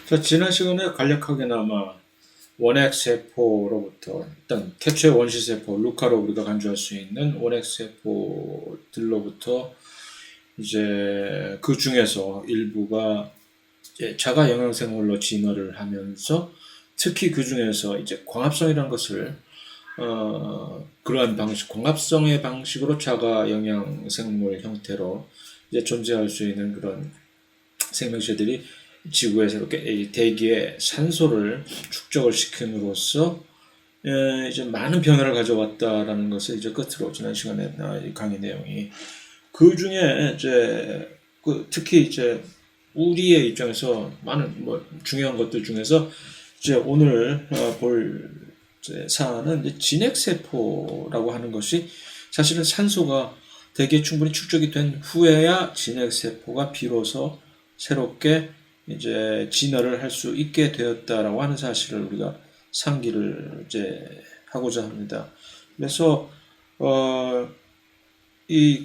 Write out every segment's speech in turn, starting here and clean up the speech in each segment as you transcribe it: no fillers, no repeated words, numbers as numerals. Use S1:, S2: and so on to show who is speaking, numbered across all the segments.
S1: 자, 지난 시간에 간략하게나마 원핵세포로부터 일단 태초의 원시세포, 루카로 우리가 간주할 수 있는 원핵세포들로부터 이제 그 중에서 일부가 이제 자가 영양생물로 진화를 하면서 특히 그 중에서 이제 광합성이라는 것을 그러한 방식, 광합성의 방식으로 자가 영양생물 형태로 이제 존재할 수 있는 그런 생명체들이 지구에서 이렇게 대기에 산소를 축적을 시킴으로써 이제 많은 변화를 가져왔다라는 것을 이제 끝으로 지난 시간에 이 강의 내용이 그 중에 이제 특히 이제 우리의 입장에서 많은 뭐 중요한 것들 중에서 이제 오늘 볼 사안은 이제 진핵세포라고 하는 것이 사실은 산소가 대기에 충분히 축적이 된 후에야 진핵세포가 비로소 새롭게 이제 진화를 할 수 있게 되었다라고 하는 사실을 우리가 상기를 이제 하고자 합니다. 그래서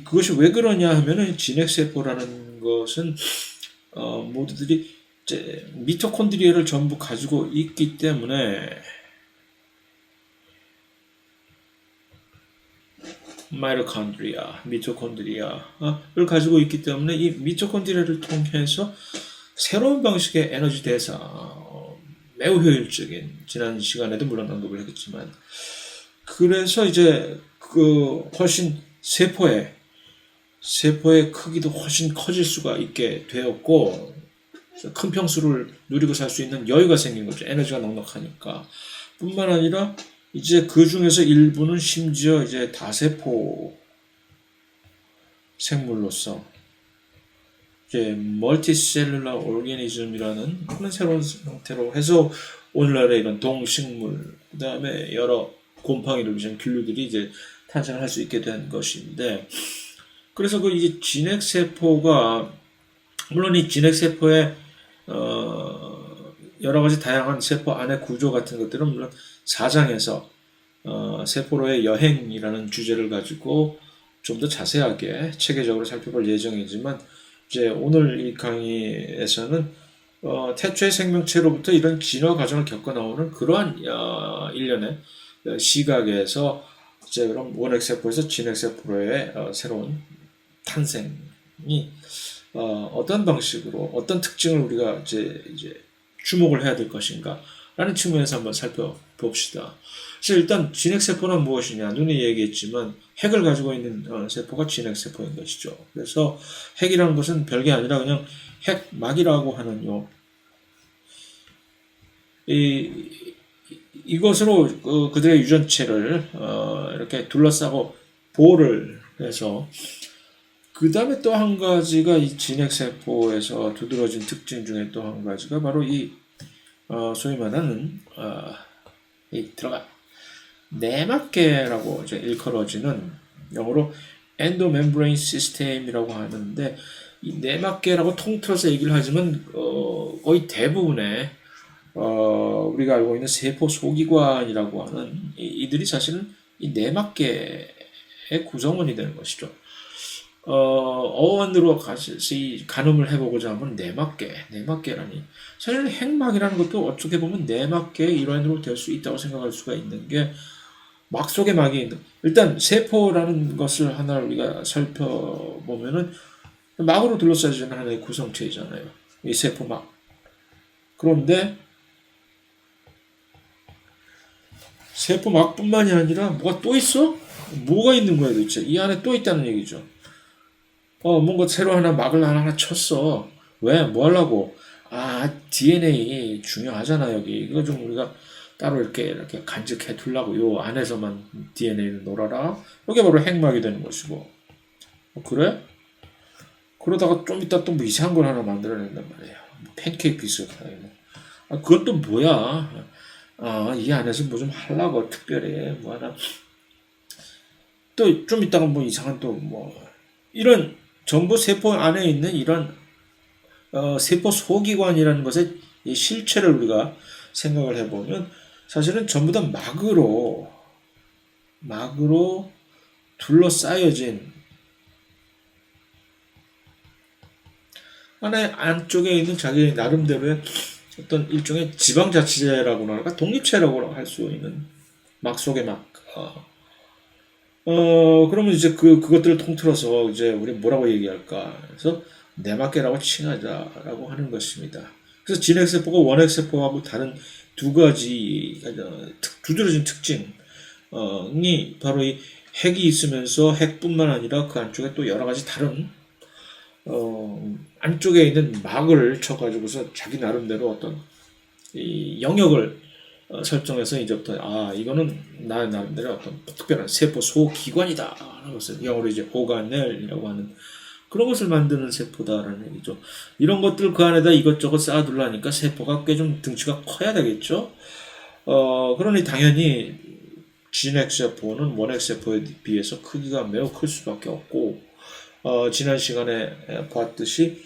S1: 그것이 왜 그러냐 하면은 진핵세포라는 것은 모두들이 이제 미토콘드리아를 전부 가지고 있기 때문에 미토콘드리아를 가지고 있기 때문에 이 미토콘드리아를 통해서 새로운 방식의 에너지 대사, 매우 효율적인, 지난 시간에도 물론 언급을 했겠지만, 그래서 이제 훨씬 세포의 크기도 훨씬 커질 수가 있게 되었고, 큰 평수를 누리고 살 수 있는 여유가 생긴 거죠. 에너지가 넉넉하니까. 뿐만 아니라 이제 그 중에서 일부는 심지어 이제 다세포 생물로서 이제 멀티셀룰러 오르가니즘이라는 그런 새로운 형태로 해서 오늘날의 이런 동식물, 그 다음에 여러 곰팡이를 위한 균류들이 이제 탄생을 할 수 있게 된 것인데, 그래서 그 이제 진핵세포가 물론 이 진핵세포의 여러 가지 다양한 세포 안의 구조 같은 것들은 물론 4장에서 세포로의 여행이라는 주제를 가지고 좀 더 자세하게 체계적으로 살펴볼 예정이지만, 이제 오늘 이 강의에서는 태초의 생명체로부터 이런 진화 과정을 겪어 나오는 그러한 일련의 시각에서 이제 그럼 원핵세포에서 진핵세포로의 새로운 탄생이 어떤 방식으로 어떤 특징을 우리가 이제 주목을 해야 될 것인가라는 측면에서 한번 살펴봅시다. 그래서 일단 진핵세포는 무엇이냐? 눈이 얘기했지만 핵을 가지고 있는 세포가 진핵세포인 것이죠. 그래서 핵이라는 것은 별게 아니라 그냥 핵막이라고 하는 이것으로 그들의 유전체를 이렇게 둘러싸고 보호를 해서, 그 다음에 또 한 가지가 이 진핵세포에서 두드러진 특징 중에 또 한 가지가 바로 소위 말하는 내막계라고 이제 일컬어지는 영어로 엔도멤브레인 시스템이라고 하는데, 이 내막계라고 통틀어서 얘기를 하지만 거의 대부분의 우리가 알고 있는 세포 소기관이라고 하는 이들이 사실은 이 내막계의 구성원이 되는 것이죠. 어원으로 가늠을 해보고자 하면 내막계라니. 사실 핵막이라는 것도 어떻게 보면 내막계의 일환으로 될 수 있다고 생각할 수가 있는 게, 막 속에 막이 있는, 일단 세포라는 것을 하나 우리가 살펴보면은 막으로 둘러싸여진 하나의 구성체이잖아요. 이 세포막. 그런데 세포막뿐만이 아니라 뭐가 또 있어? 뭐가 있는 거야 도대체? 이 안에 또 있다는 얘기죠. 뭔가 새로 막을 하나 쳤어. 왜? 뭐 하려고? DNA 중요하잖아, 여기. 이거 좀 우리가 따로 이렇게 간직해 두려고. 요 안에서만 DNA를 놀아라. 이게 바로 핵막이 되는 것이고. 그래? 그러다가 좀 이따 또 뭐 이상한 걸 하나 만들어낸단 말이에요. 팬케이크 비슷하게. 그건 또 뭐야? 이 안에서 뭐 좀 하려고, 특별히. 뭐 하나. 또 좀 이따가 뭐 이상한 또 이런 전부 세포 안에 있는 이런 세포 소기관이라는 것의 이 실체를 우리가 생각을 해보면, 사실은 전부 다 막으로 둘러싸여진 안쪽에 있는 자기 나름대로의 어떤 일종의 지방자치제라고나 할까 독립체라고 할 수 있는 막 속의 막. 그러면 이제 그것들을 통틀어서 이제 우리 뭐라고 얘기할까? 그래서 내막계라고 칭하자라고 하는 것입니다. 그래서 진핵세포가 원핵세포하고 다른 두 가지 두드러진 특징이 바로 이 핵이 있으면서 핵뿐만 아니라 그 안쪽에 또 여러 가지 다른 안쪽에 있는 막을 쳐가지고서 자기 나름대로 어떤 이 영역을 설정해서 이제부터 이거는 나의 나름대로 어떤 특별한 세포 소기관이다 라는 것을 영어로 이제 오가넬이라고 하는 그런 것을 만드는 세포다라는 얘기죠. 이런 것들 그 안에다 이것저것 쌓아둘라니까 세포가 꽤 좀 등치가 커야 되겠죠. 그러니 당연히 진핵세포는 원핵세포에 비해서 크기가 매우 클 수밖에 없고 지난 시간에 봤듯이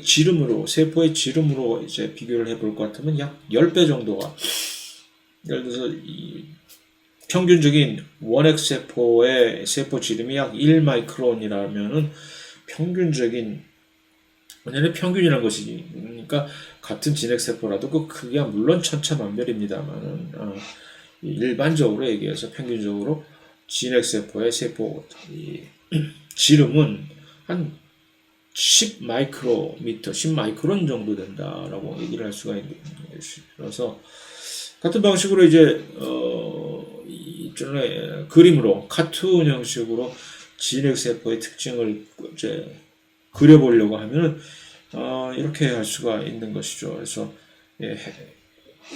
S1: 지름으로 세포의 지름으로 이제 비교를 해볼 것 같으면 약 10배 정도가 예를 들어서 이 평균적인 원핵세포의 세포 지름이 약 1마이크론이라면은 평균적인 완전히 평균이라는 것이지. 그러니까 같은 진핵세포라도 그 크기가 물론 천차만별입니다만은 일반적으로 얘기해서 평균적으로 진핵세포의 세포 지름은 한 10 마이크로미터, 10 마이크론 정도 된다라고 얘기를 할 수가 있는 것이라서 같은 방식으로 이제 일종의 그림으로 카툰 형식으로 진핵세포의 특징을 이제 그려보려고 하면은 이렇게 할 수가 있는 것이죠. 그래서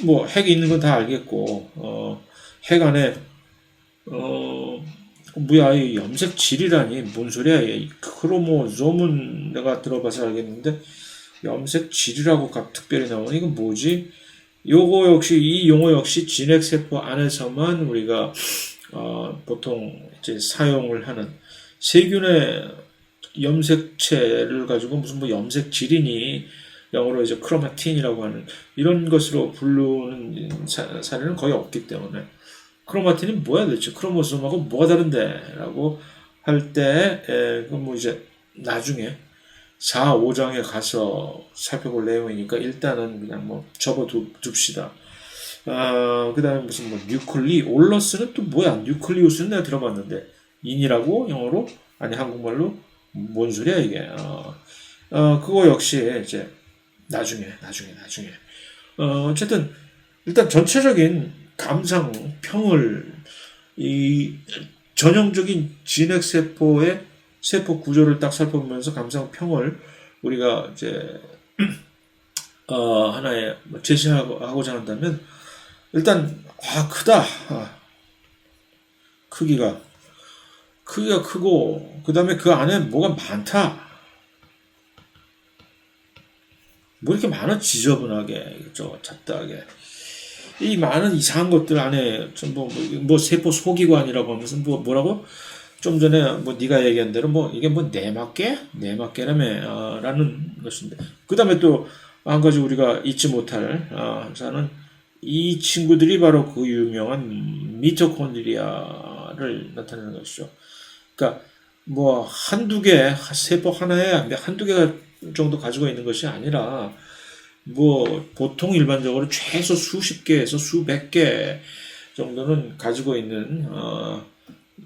S1: 뭐 핵이 있는 건 다 알겠고 핵 안에 뭐야 이 염색질이라니 뭔 소리야 이 크로모솜은 내가 들어봐서 알겠는데 염색질이라고 특별히 나오니 이건 뭐지? 요거 역시 이 용어 역시 진핵세포 안에서만 우리가 보통 이제 사용을 하는 세균의 염색체를 가지고 무슨 뭐 염색질이니 영어로 이제 크로마틴이라고 하는 이런 것으로 부르는 사례는 거의 없기 때문에 크로마틴이 뭐야 도대체 크로모솜하고 뭐가 다른데 라고 할 때 뭐 이제 나중에 4, 5장에 가서 살펴볼 내용이니까 일단은 그냥 뭐 접어둡시다. 그 다음에 무슨 뭐 뉴클리올러스는 또 뭐야? 뉴클리우스는 내가 들어봤는데 인이라고 영어로? 아니 한국말로? 뭔 소리야 이게? 그거 역시 이제 나중에. 어쨌든 일단 전체적인 감상평을 이 전형적인 진핵세포의 세포 구조를 딱 살펴보면서 감상평을 우리가 이제 하나에 제시하고자 한다면 일단 크다. 크기가 크고 그 다음에 그 안에 뭐가 많다. 뭐 이렇게 많아 지저분하게 잡다하게 이 많은 이상한 것들 안에 뭐 세포 소기관이라고 하면서 뭐라고 좀 전에 뭐 네가 얘기한 대로 뭐 이게 뭐 내막계라며 라는 것인데 그 다음에 또 한 가지 우리가 잊지 못할 자는 이 친구들이 바로 그 유명한 미토콘드리아를 나타내는 것이죠. 그러니까 뭐 한두 개 세포 하나에 한두 개 정도 가지고 있는 것이 아니라 뭐 보통 일반적으로 최소 수십 개에서 수백 개 정도는 가지고 있는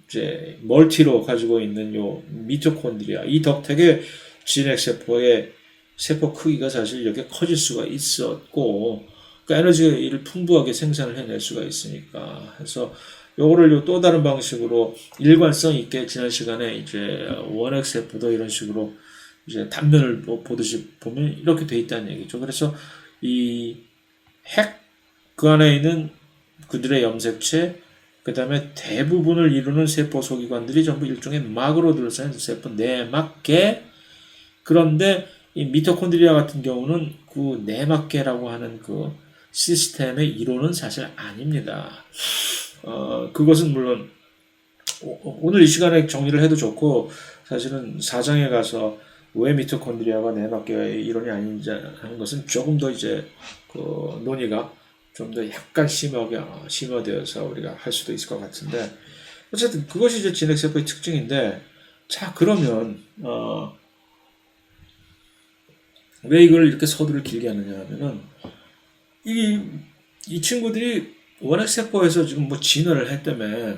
S1: 이제 멀티로 가지고 있는 요 미토콘드리아 이 덕택에 진핵세포의 세포 크기가 사실 이렇게 커질 수가 있었고 그 에너지를 풍부하게 생산을 해낼 수가 있으니까 그래서 요거를 또 다른 방식으로 일관성 있게 지난 시간에 이제 원핵세포도 이런 식으로 이제 단면을 보듯이 보면 이렇게 돼 있다는 얘기죠. 그래서 이 핵 그 안에 있는 그들의 염색체 그 다음에 대부분을 이루는 세포 소기관들이 전부 일종의 막으로 둘러싸인 세포 내막계 그런데 이 미토콘드리아 같은 경우는 그 내막계라고 하는 그 시스템의 이론은 사실 아닙니다. 그것은 물론 오늘 이 시간에 정리를 해도 좋고 사실은 사장에 가서 왜 미토콘드리아가 내막계의 이론이 아닌지 하는 것은 조금 더 이제 그 논의가 좀 더 약간 심화되어서 우리가 할 수도 있을 것 같은데 어쨌든 그것이 이제 진핵세포의 특징인데 자 그러면 왜 이걸 이렇게 서두를 길게 하느냐 하면은 이, 이 친구들이 원핵세포에서 지금 뭐 진화를 했다며.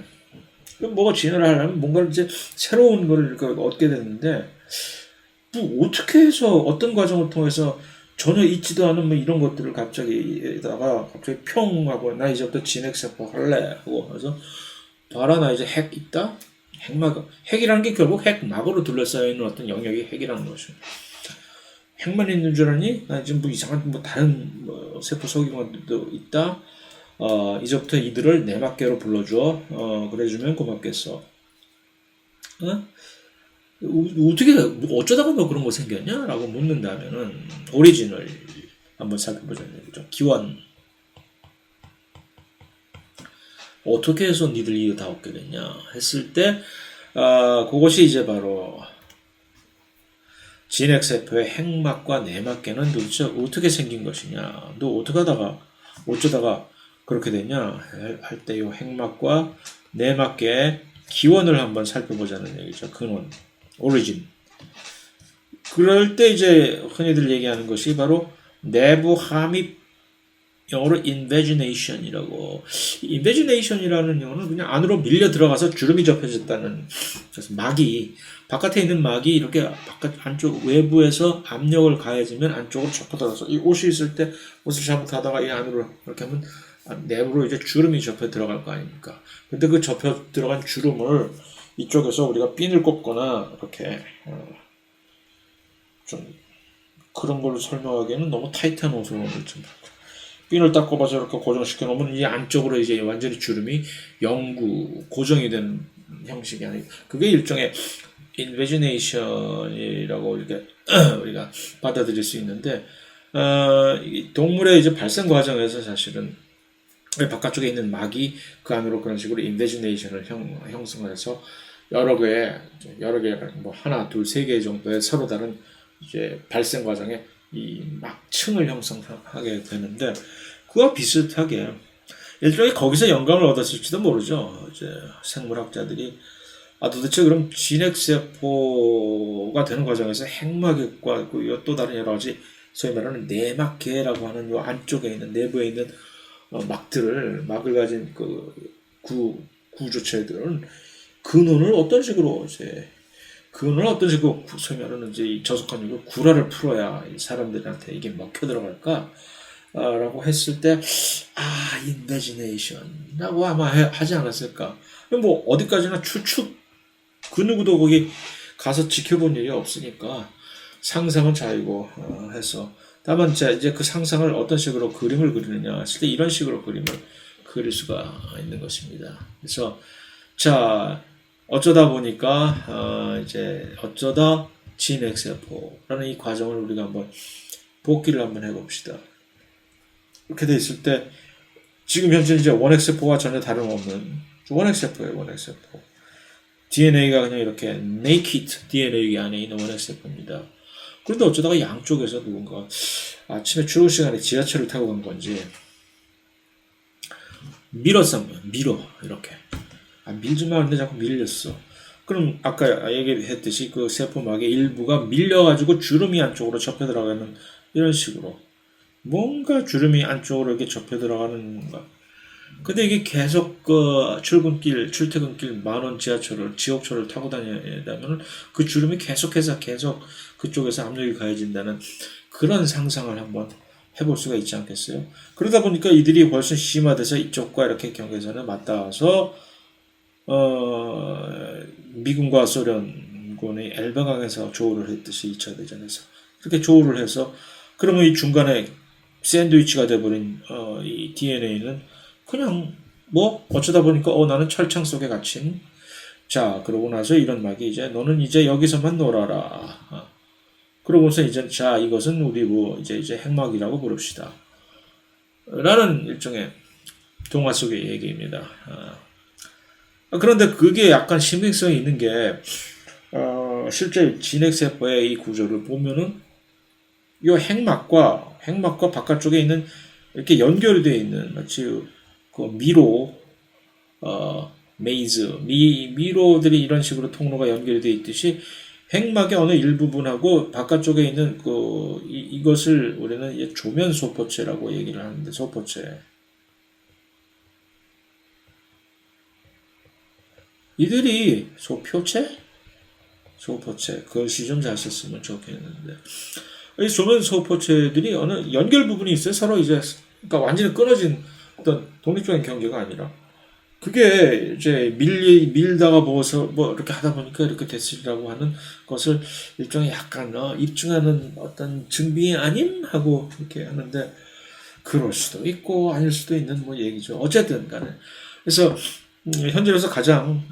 S1: 그럼 뭐가 진화를 하려면 뭔가 이제 새로운 거를 이렇게 얻게 되는데, 뭐 어떻게 해서 어떤 과정을 통해서 전혀 있지도 않은 뭐 이런 것들을 갑자기 평 하고 나 이제부터 진핵세포 할래 하고 그래서 봐라 나 이제 핵 있다 핵이라는 게 결국 핵막으로 둘러싸여 있는 어떤 영역이 핵이라는 것이죠. 핵만 있는 줄 아니? 나 지금 뭐 이상한 뭐 다른 뭐 세포 소기관도 있다. 이제부터 이들을 내 맘대로 불러줘. 그래주면 고맙겠어. 어? 어떻게 어쩌다가 너 그런 거 생겼냐? 라고 묻는다면은 오리진을 한번 살펴보자는 얘기죠. 기원. 어떻게 해서 니들 이거 다 얻게 됐냐 했을 때 그것이 이제 바로 진핵세포의 핵막과 내막계는 도대체 어떻게 생긴 것이냐, 너 어떻게 하다가 어쩌다가 그렇게 됐냐 할 때 이 핵막과 내막계의 기원을 한번 살펴보자는 얘기죠. 근원, 오리진. 그럴 때 이제 흔히들 얘기하는 것이 바로 내부 함입, 영어로 invagination이라고. invagination이라는 영어는 그냥 안으로 밀려 들어가서 주름이 접혀졌다는. 그래서 막이 바깥에 있는 막이 이렇게 바깥 안쪽 외부에서 압력을 가해지면 안쪽으로 접혀 들어가서 이 옷이 있을 때 옷을 잘못하다가 이 안으로 이렇게 하면 내부로 이제 주름이 접혀 들어갈 거 아닙니까? 근데 그 접혀 들어간 주름을 이쪽에서 우리가 핀을 꼽거나 이렇게 좀 그런 걸로 설명하기에는 너무 타이트한 옷을 좀 핀을 딱 꼽아서 이렇게 고정시켜 놓으면 이 안쪽으로 이제 완전히 주름이 고정이 되는 형식이 아니고 그게 일종의 인베지네이션이라고 이렇게 우리가 받아들일 수 있는데 동물의 이제 발생 과정에서 사실은 바깥쪽에 있는 막이 그 안으로 그런 식으로 인베지네이션을 형성해서 여러 개 뭐 하나, 둘, 세 개 정도의 서로 다른 이제 발생 과정에 이 막층을 형성하게 되는데 그와 비슷하게 일종의 거기서 영감을 얻었을지도 모르죠. 이제 생물학자들이 도대체 그럼 진핵세포가 되는 과정에서 핵막과 또 다른 여러 가지 소위 말하는 내막계라고 하는 요 안쪽에 있는 내부에 있는 막을 가진 그 구조체들은 근원을 어떤 식으로 소위 말하는 이제 저속한 이거 구라를 풀어야 사람들한테 이게 먹혀 들어갈까? 라고 했을 때, 인베지네이션이라고 아마 하지 않았을까. 뭐, 어디까지나 그 누구도 거기 가서 지켜본 일이 없으니까 상상은 자유고, 해서. 다만, 이제 그 상상을 어떤 식으로 그림을 그리느냐 했을 때 이런 식으로 그림을 그릴 수가 있는 것입니다. 그래서, 어쩌다 보니까, 어쩌다 진핵세포라는 이 과정을 우리가 한번 복기를 한번 해봅시다. 이렇게 돼 있을 때 지금 현재 이제 원핵세포와 전혀 다름없는 원핵세포예요. 원핵세포. DNA가 그냥 이렇게 naked DNA 안에 있는 원핵세포입니다. 그런데 어쩌다가 양쪽에서 누군가 아침에 출근 시간에 지하철을 타고 간 건지 밀어 이렇게 밀지 마 근데 자꾸 밀렸어. 그럼 아까 얘기했듯이 그 세포막의 일부가 밀려가지고 주름이 안쪽으로 접혀 들어가는 이런 식으로 뭔가 주름이 안쪽으로 이렇게 접혀 들어가는 거. 근데 이게 계속 출퇴근길 만원 지옥철을 타고 다니다면 그 주름이 계속 그쪽에서 압력이 가해진다는 그런 상상을 한번 해볼 수가 있지 않겠어요? 그러다 보니까 이들이 훨씬 심화돼서 이쪽과 이렇게 경계선에 맞닿아서 미군과 소련군이 엘바강에서 조우를 했듯이 2차 대전에서 그렇게 조우를 해서 그러면 이 중간에 샌드위치가 돼버린 이 DNA는 그냥 뭐 어쩌다 보니까 나는 철창 속에 갇힌 그러고 나서 이런 막이 이제 너는 이제 여기서만 놀아라. 그러고서 이제 이것은 우리 이제 핵막이라고 부릅시다. 라는 일종의 동화 속의 얘기입니다. 그런데 그게 약간 신빙성이 있는 게 실제 진핵세포의 이 구조를 보면은 이 핵막과 바깥쪽에 있는 이렇게 연결이 되어 있는 마치 그 미로 메이즈 미로들이 이런 식으로 통로가 연결되어 있듯이 핵막의 어느 일부분하고 바깥쪽에 있는 이것을 우리는 조면 소포체라고 얘기를 하는데, 소포체. 이들이 소표체? 소포체. 글씨 좀 잘 썼으면 좋겠는데. 이 조면 소포체들이 어느 연결 부분이 있어요. 서로 이제, 그러니까 완전히 끊어진 어떤 독립적인 경계가 아니라. 그게 이제 밀다가 뭐 이렇게 하다 보니까 이렇게 됐으리라고 하는 것을 일종의 약간 입증하는 어떤 증빙이 아님 하고 이렇게 하는데, 그럴 수도 있고 아닐 수도 있는 뭐 얘기죠. 어쨌든 간에. 그래서 현재로서 가장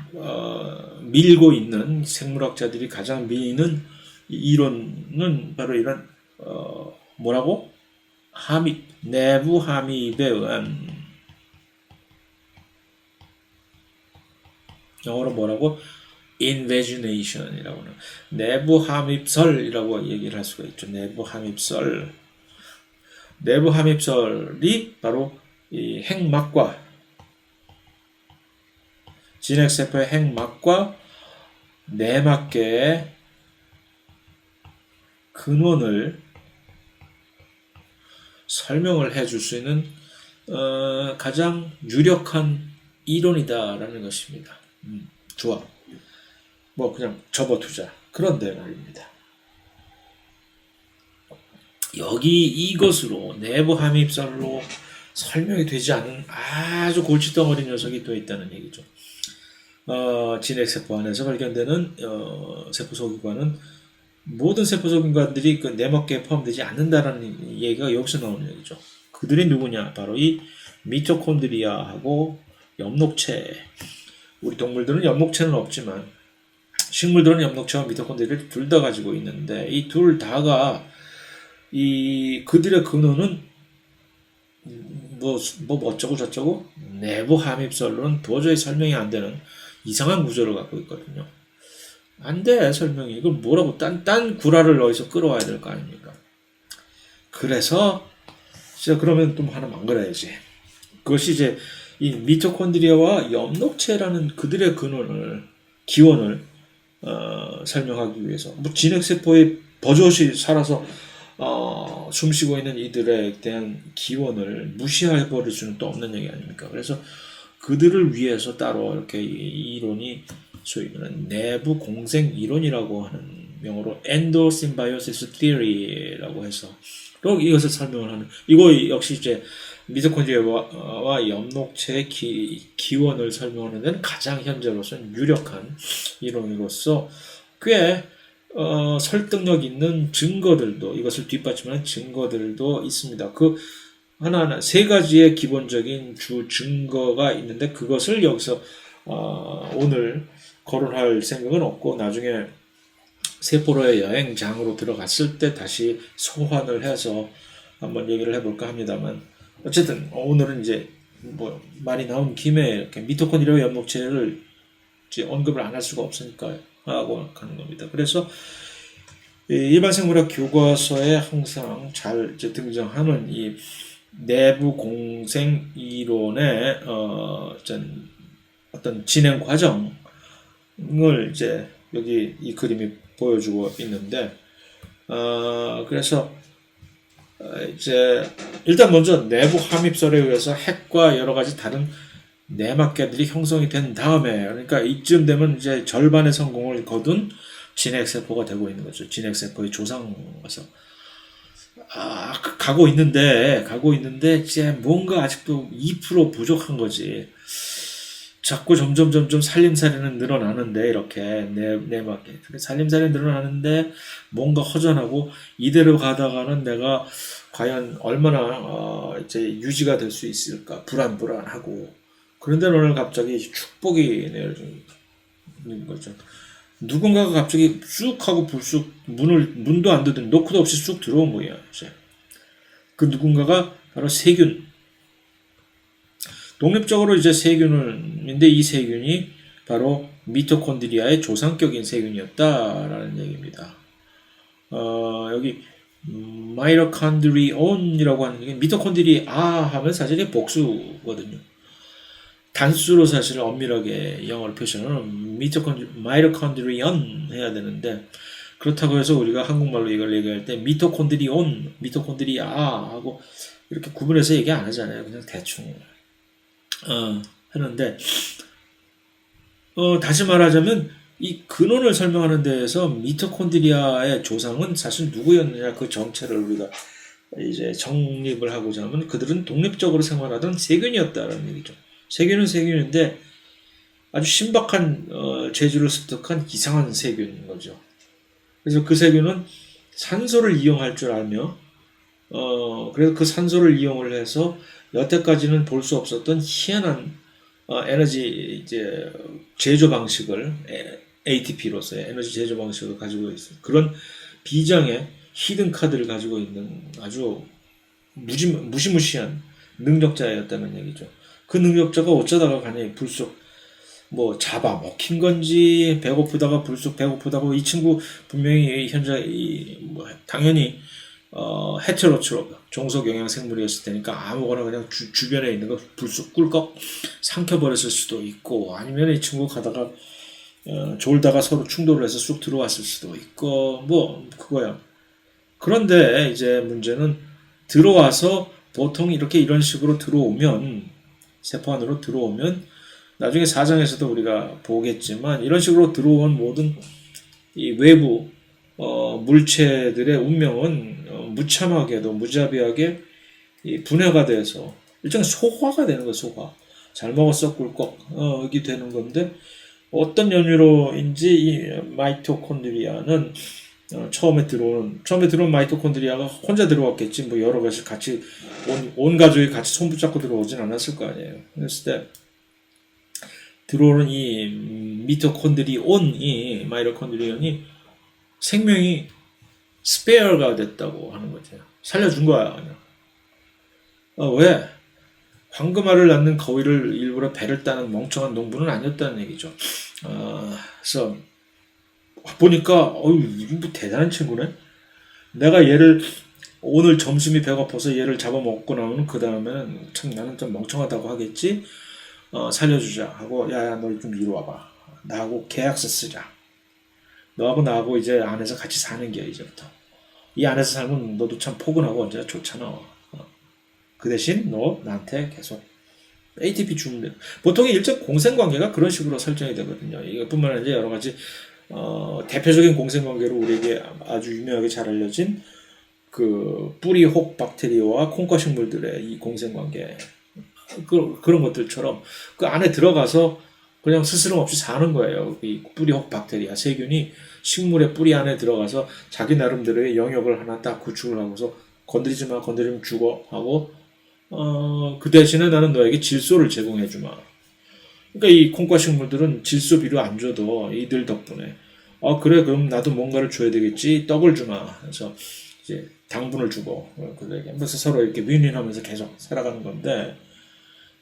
S1: 밀고 있는 생물학자들이 가장 미는 이론은 바로 이런 뭐라고? 함입, 내부 함입에 의한, 영어로 뭐라고? invagination이라고 하는, 내부 함입설이라고 얘기를 할 수가 있죠. 내부 함입설. 내부 함입설이 바로 이 핵막과, 진핵세포의 핵막과 내막계의 근원을 설명을 해줄 수 있는 가장 유력한 이론이다라는 것입니다. 좋아. 뭐 그냥 접어두자. 그런데 말입니다. 여기 이것으로 내부 함입설로 설명이 되지 않은 아주 골칫덩어리 녀석이 또 있다는 얘기죠. 진핵세포 안에서 발견되는 세포소기관은 모든 세포소기관들이 그 내막계에 포함되지 않는다라는 얘기가 여기서 나오는 얘기죠. 그들이 누구냐? 바로 이 미토콘드리아하고 엽록체. 우리 동물들은 엽록체는 없지만 식물들은 엽록체와 미토콘드리아를 둘 다 가지고 있는데, 이 둘 다가 그들의 근원은 뭐 어쩌고 저쩌고 내부 함입설로는 도저히 설명이 안 되는 이상한 구조를 갖고 있거든요. 안 돼, 설명이. 이걸 뭐라고 딴 구라를 어디서 끌어와야 될 거 아닙니까? 그래서 진짜 그러면 또 하나 만들어야지. 그것이 이제 이 미토콘드리아와 엽록체라는 그들의 기원을 설명하기 위해서, 뭐 진핵세포에 버젓이 살아서 숨쉬고 있는 이들에 대한 기원을 무시해 버릴 수는 또 없는 얘기 아닙니까? 그래서 그들을 위해서 따로 이렇게 이 이론이 소위 말하는 내부 공생 이론이라고 하는, 명어로 엔도심바이오시스 티어리라고 해서 이것을 설명을 하는, 이거 역시 이제 미토콘드리아와 엽록체의 기원을 설명하는 데는 가장 현재로서는 유력한 이론으로서 꽤 설득력 있는 증거들도, 이것을 뒷받침하는 증거들도 있습니다. 그 하나하나 세 가지의 기본적인 주 증거가 있는데, 그것을 여기서 오늘 거론할 생각은 없고, 나중에 세포로의 여행장으로 들어갔을 때 다시 소환을 해서 한번 얘기를 해볼까 합니다만, 어쨌든 오늘은 이제 뭐 말이 나온 김에 이렇게 미토콘드리아 엽록체를 이제 언급을 안 할 수가 없으니까 하고 가는 겁니다. 그래서 일반 생물학 교과서에 항상 잘 이제 등장하는 이 내부 공생 이론의 어떤 진행 과정을 이제 여기 이 그림이 보여주고 있는데, 그래서 이제 일단 먼저 내부 함입설에 의해서 핵과 여러 가지 다른 내막계들이 형성이 된 다음에, 그러니까 이쯤 되면 이제 절반의 성공을 거둔 진핵세포가 되고 있는 거죠. 진핵세포의 조상에서 가고 있는데 이제 뭔가 아직도 2% 부족한 거지. 자꾸 점점 살림살이는 늘어나는데, 이렇게 내막계 살림살이 늘어나는데 뭔가 허전하고, 이대로 가다가는 내가 과연 얼마나 이제 유지가 될 수 있을까 불안하고, 그런데 오늘 갑자기 축복이 내려지는 거죠. 누군가가 갑자기 쑥 하고 불쑥 문도 안 닫은 노크도 없이 쑥 들어온 거예요. 이제 그 누군가가 바로 세균. 독립적으로 이제 세균인데, 이 세균이 바로 미토콘드리아의 조상격인 세균이었다라는 얘기입니다. 여기 마이토콘드리온이라고 하는 게, 미토콘드리아 하면 사실 이게 복수거든요. 단수로 사실 엄밀하게 영어로 표현은 마이토콘드리온 해야 되는데, 그렇다고 해서 우리가 한국말로 이걸 얘기할 때 미토콘드리온, 미토콘드리아 하고 이렇게 구분해서 얘기 안 하잖아요. 그냥 대충 하는데, 다시 말하자면 이 근원을 설명하는 데에서 미토콘드리아의 조상은 사실 누구였느냐, 그 정체를 우리가 이제 정립을 하고자 하면 그들은 독립적으로 생활하던 세균이었다는 얘기죠. 세균은 세균인데 아주 신박한 재주를 습득한 이상한 세균인 거죠. 그래서 그 세균은 산소를 이용할 줄 알며 그래서 그 산소를 이용을 해서 여태까지는 볼 수 없었던 희한한 에너지 이제 제조 방식을 ATP로서의 에너지 제조 방식을 가지고 있어요. 그런 비장의 히든 카드를 가지고 있는 아주 무시무시한 능력자였다는 얘기죠. 그 능력자가 어쩌다가 간에 불쑥 뭐 잡아먹힌 건지 배고프다가 불쑥 배고프다고 이 친구 분명히 현재 뭐 당연히 헤테로트롭 종속 영양 생물이었을 테니까 아무거나 그냥 주변에 있는 거 불쑥 꿀꺽 삼켜버렸을 수도 있고, 아니면 이 친구 가다가 졸다가 서로 충돌을 해서 쑥 들어왔을 수도 있고 뭐 그거야. 그런데 이제 문제는 들어와서 보통 이렇게 이런 식으로 들어오면, 세포 안으로 들어오면 나중에 사장에서도 우리가 보겠지만 이런 식으로 들어온 모든 이 외부 물체들의 운명은 무참하게도 무자비하게 이 분해가 돼서 일종의 소화가 되는 거예요. 소화. 잘 먹었어 꿀꺽 이게 되는 건데, 어떤 연유로인지 이 마이토콘드리아는 처음에 들어온 마이토콘드리아가 혼자 들어왔겠지, 뭐 여러 가지 같이 온 가족이 같이 손 붙잡고 들어오진 않았을 거 아니에요. 그랬을 때 들어오는 이 미토콘드리온이 마이토콘드리온이 생명이 스페어가 됐다고 하는 거죠. 살려준 거야 그냥. 왜? 황금알을 낳는 거위를 일부러 배를 따는 멍청한 농부는 아니었다는 얘기죠. 그래서 보니까 이거 뭐 대단한 친구네. 내가 얘를 오늘 점심이 배고파서 얘를 잡아먹고 나오면 그 다음에는 참 나는 좀 멍청하다고 하겠지. 살려주자 하고, 야야 너 좀 이리 와봐. 나하고 계약서 쓰자. 너하고 나하고 이제 안에서 같이 사는 게 이제부터. 이 안에서 살면 너도 참 포근하고 언제나 좋잖아. 그 대신 너 나한테 계속 ATP 주면 돼. 보통 일정 공생관계가 그런 식으로 설정이 되거든요. 이것뿐만 아니라 여러 가지 대표적인 공생관계로 우리에게 아주 유명하게 잘 알려진 그 뿌리 혹 박테리아와 콩과 식물들의 이 공생관계, 그런 것들처럼 그 안에 들어가서 그냥 스스럼 없이 사는 거예요. 이 뿌리 혹 박테리아 세균이 식물의 뿌리 안에 들어가서 자기 나름대로의 영역을 하나 딱 구축을 하고서 건드리지 마, 건드리면 죽어 하고, 그 대신에 나는 너에게 질소를 제공해 주마. 그러니까 이 콩과 식물들은 질소 비료 안 줘도 이들 덕분에 그래 그럼 나도 뭔가를 줘야 되겠지, 떡을 주마. 그래서 이제 당분을 주고 그래서 서로 이렇게 윈윈하면서 계속 살아가는 건데,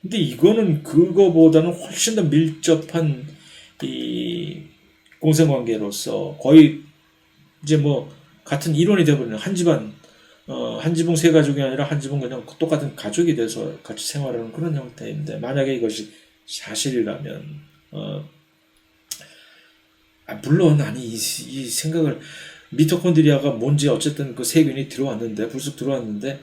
S1: 근데 이거는 그거보다는 훨씬 더 밀접한 이 공생관계로서 거의 이제 뭐 같은 이론이 되어버리는 한 집안, 한 지붕 세 가족이 아니라 한 지붕 그냥 똑같은 가족이 돼서 같이 생활하는 그런 형태인데, 만약에 이것이 사실이라면 물론 아니 이 생각을, 미토콘드리아가 뭔지 어쨌든 그 세균이 들어왔는데 불쑥 들어왔는데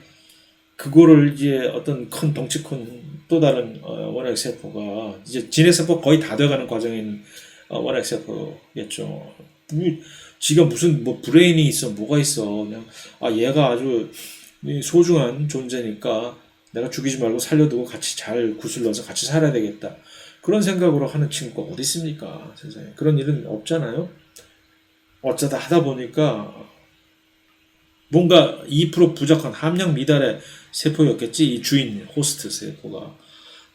S1: 그거를 이제 어떤 큰 덩치 큰 또 다른 원액 세포가 이제 진핵 세포 거의 다 돼가는 과정인 원액 세포겠죠. 지가 무슨 뭐 브레인이 있어 뭐가 있어, 그냥 얘가 아주 소중한 존재니까 내가 죽이지 말고 살려두고 같이 잘 구슬러서 같이 살아야 되겠다, 그런 생각으로 하는 친구가 어디 있습니까 세상에. 그런 일은 없잖아요. 어쩌다 하다 보니까 뭔가 2% 부족한 함량 미달의 세포였겠지. 이 주인 호스트 세포가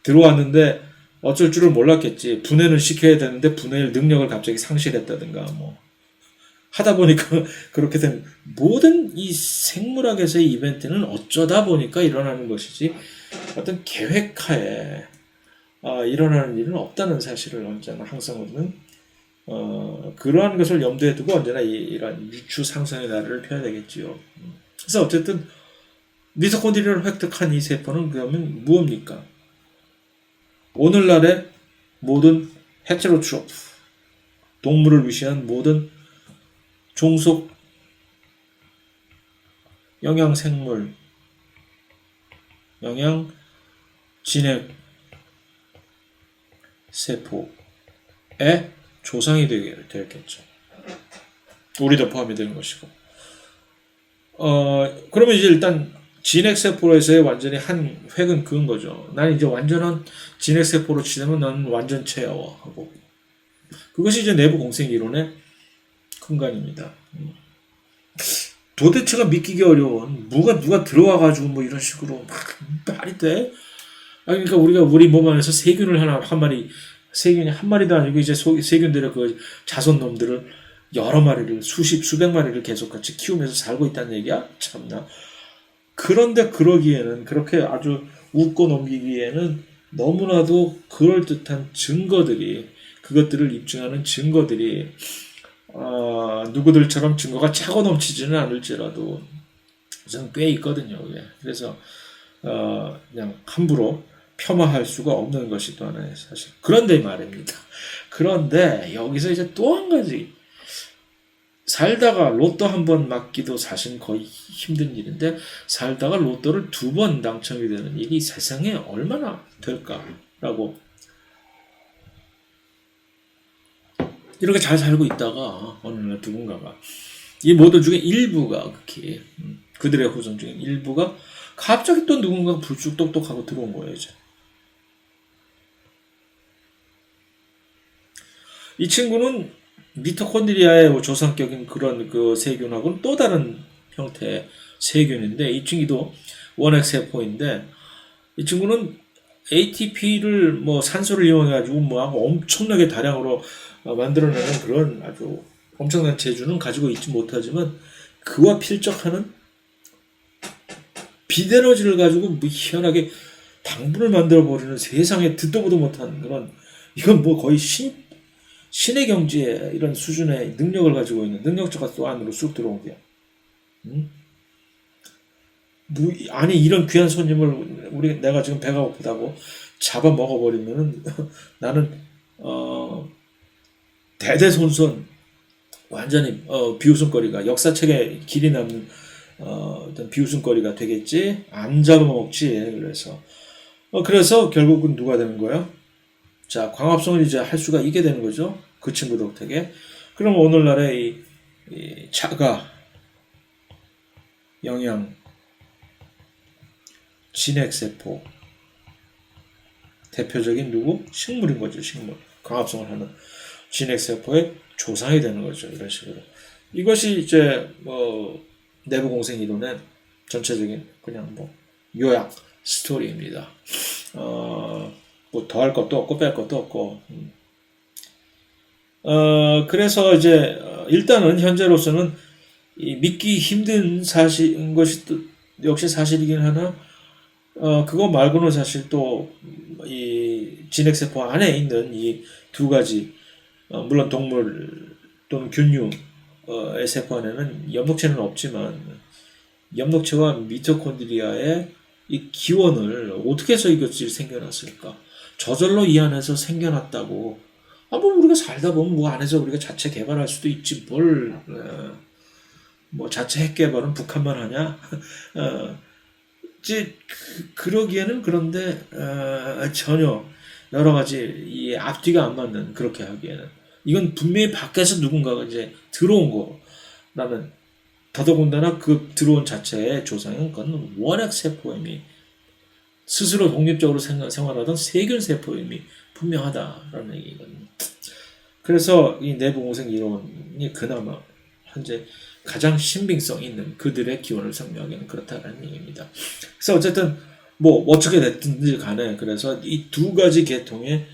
S1: 들어왔는데 어쩔 줄을 몰랐겠지. 분해는 시켜야 되는데 분해할 능력을 갑자기 상실했다든가 뭐 하다 보니까 그렇게 된 모든 이 생물학에서의 이벤트는 어쩌다 보니까 일어나는 것이지 어떤 계획하에 일어나는 일은 없다는 사실을 언제나 항상 우리는 그러한 것을 염두에 두고 언제나 이런 유추 상상의 나래를 펴야 되겠지요. 그래서 어쨌든 미토콘드리아를 획득한 이 세포는 그러면 무엇입니까? 오늘날의 모든 헤테로트로프, 동물을 위시한 모든 종속 영양생물, 영양 진핵 세포의 조상이 되겠죠. 우리도 포함이 되는 것이고. 그러면 이제 일단 진핵세포에서의 완전히 한 획은 그은 거죠. 난 이제 완전한 진핵세포로 치면 난 완전체야 하고. 그것이 이제 내부 공생 이론의 근간입니다. 도대체가 믿기기 어려운 누가 들어와가지고 뭐 이런 식으로 막 말이 돼? 그러니까 우리 몸 안에서 세균을 한 마리, 세균이 한 마리도 아니고 이제 세균들의 그 자손놈들을 여러 마리를 수백 마리를 계속 같이 키우면서 살고 있다는 얘기야? 참나. 그런데 그러기에는 그렇게 아주 웃고 넘기기에는 너무나도 그럴듯한 증거들이 그것들을 입증하는 증거들이 누구들처럼 증거가 차고 넘치지는 않을지라도 우선 꽤 있거든요. 그래서 그냥 함부로 폄하할 수가 없는 것이 또 하나의 사실. 그런데 말입니다. 그런데 여기서 이제 또 한 가지 살다가 로또 한 번 맞기도 사실 거의 힘든 일인데 살다가 로또를 2번 당첨이 되는 일이 세상에 얼마나 될까라고 이렇게 잘 살고 있다가 어느 날 누군가가 이 모두 중에 일부가 극히 그들의 후손 중에 일부가 갑자기 또 누군가가 불쑥 똑똑하고 들어온 거예요. 이제 이 친구는 미토콘드리아의 조상격인 그런 그 세균하고는 또 다른 형태의 세균인데 이 친구도 원핵 세포인데 이 친구는 ATP를 뭐 산소를 이용해가지고 뭐 엄청나게 다량으로 만들어내는 그런 아주 엄청난 재주는 가지고 있지 못하지만 그와 필적하는 빛에너지를 가지고 뭐 희한하게 당분을 만들어버리는 세상에 듣도 보도 못한 그런 이건 뭐 거의 신의 경지에 이런 수준의 능력을 가지고 있는 능력자가 또 안으로 쑥 들어온 게야. 아니 이런 귀한 손님을 내가 지금 배가 고프다고 잡아 먹어버리면은 나는 대대손손 완전히 비웃음거리가 역사책에 길이 남는 어떤 비웃음거리가 되겠지. 안 잡아먹지. 그래서 결국은 누가 되는 거야? 자, 광합성을 이제 할 수가 있게 되는 거죠. 그 친구 덕택에. 그럼 오늘날의 이 자가 영양 진핵세포 대표적인 누구? 식물인 거죠. 식물. 광합성을 하는 진핵세포의 조상이 되는 거죠. 이런 식으로. 이것이 이제 내부 공생 이론의 전체적인 그냥 뭐 요약 스토리입니다. 뭐 더할 것도 없고 뺄 것도 없고. 그래서 이제 일단은 현재로서는 이 믿기 힘든 사실인 것이 또 역시 사실이긴 하나 그거 말고는 사실 또 이 진핵세포 안에 있는 이 두 가지 물론 동물 또는 균류의 세포 안에는 엽록체는 없지만 엽록체와 미토콘드리아의 이 기원을 어떻게 해서 이것이 생겨났을까? 저절로 이 안에서 생겨났다고. 뭐 우리가 살다 보면 뭐 안에서 우리가 자체 개발할 수도 있지 뭐 자체 핵 개발은 북한만 하냐? 이제 그러기에는 그런데 전혀 여러 가지 이 앞뒤가 안 맞는 그렇게 하기에는 이건 분명히 밖에서 누군가가 이제 들어온 거라는 더더군다나 그 들어온 자체의 조상은 그건 원핵 세포임이 스스로 독립적으로 생활하던 세균 세포임이 분명하다라는 얘기거든요. 그래서 이 내부 공생 이론이 그나마 현재 가장 신빙성 있는 그들의 기원을 설명하기는 그렇다는 얘기입니다. 그래서 어쨌든 뭐 어떻게 됐든지 간에 그래서 이 두 가지 계통의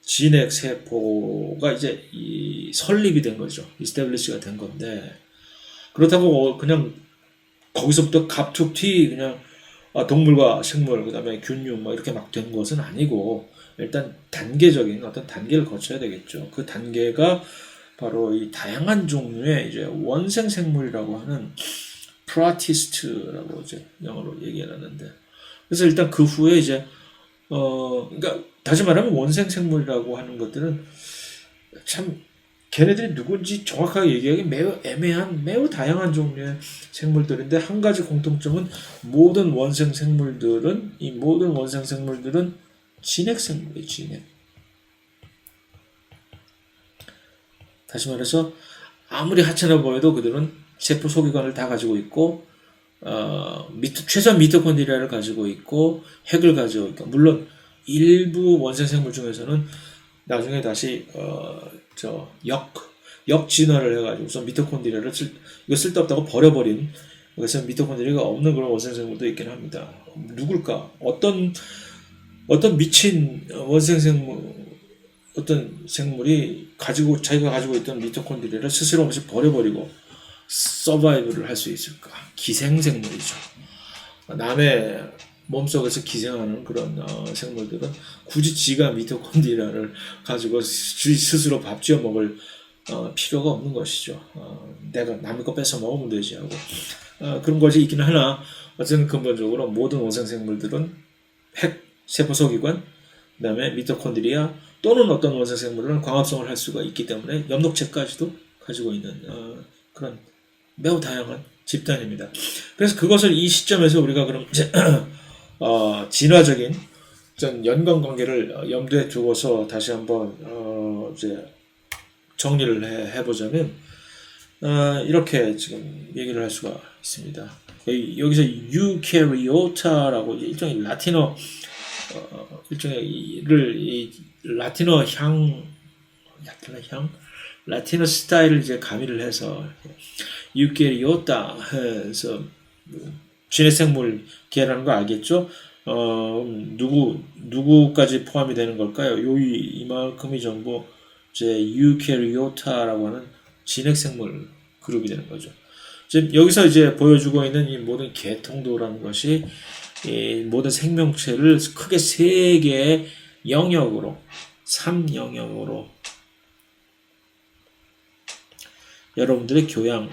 S1: 진핵 세포가 이제 이 설립이 된 거죠. 이스태블리시가 된 건데 그렇다고 그냥 거기서부터 갑툭튀 그냥 동물과 식물 그다음에 균류 뭐 이렇게 막 된 것은 아니고 일단 단계적인 어떤 단계를 거쳐야 되겠죠. 그 단계가 바로 이 다양한 종류의 이제 원생 생물이라고 하는 프라티스트라고 이제 영어로 얘기를 하는데 그래서 일단 그 후에 이제 그러니까 다시 말하면 원생 생물이라고 하는 것들은 참 걔네들이 누군지 정확하게 얘기하기 매우 애매한 매우 다양한 종류의 생물들인데 한 가지 공통점은 모든 원생 생물들은 진핵 생물이에요. 진핵. 다시 말해서 아무리 하찮아 보여도 그들은 세포 소기관을 다 가지고 있고 최소한 미토콘드리아를 가지고 있고 핵을 가지고 있고 물론 일부 원생 생물 중에서는 나중에 다시 역진화를 해가지고 우선 미토콘드리아를 이거 쓸데없다고 버려버린 그래서 미토콘드리아가 없는 그런 원생 생물도 있긴 합니다. 누굴까? 어떤 미친 원생 생물 어떤 생물이 자기가 가지고 있던 미토콘드리아를 스스럼 없이 버려버리고 서바이브를 할 수 있을까? 기생생물이죠. 남의 몸속에서 기생하는 그런 생물들은 굳이 지가 미토콘드리아를 가지고 스스로 밥 지어 먹을 필요가 없는 것이죠. 내가 남의 거 뺏어 먹으면 되지 하고 그런 것이 있긴 하나 어쨌든 근본적으로 모든 원생생물들은 핵, 세포소기관, 그 다음에 미토콘드리아 또는 어떤 원생생물은 광합성을 할 수가 있기 때문에 엽록체까지도 가지고 있는 그런 매우 다양한 집단입니다. 그래서 그것을 이 시점에서 우리가 그럼 이제 진화적인 연관관계를 염두에 두고서 다시 한번 이제 정리를 해보자면 이렇게 지금 얘기를 할 수가 있습니다. 여기서 유캐리오타라고 일종의 라틴어 스타일을 이제 가미를 해서 유캐리오타 해서 진해생물 계라는 거 알겠죠? 누구까지 포함이 되는 걸까요? 이만큼이 전부 이제 유캐리오타라고 하는 진핵생물 그룹이 되는 거죠. 지금 여기서 이제 보여주고 있는 이 모든 계통도라는 것이 이 모든 생명체를 크게 세 개의 영역으로, 3영역으로 여러분들의 교양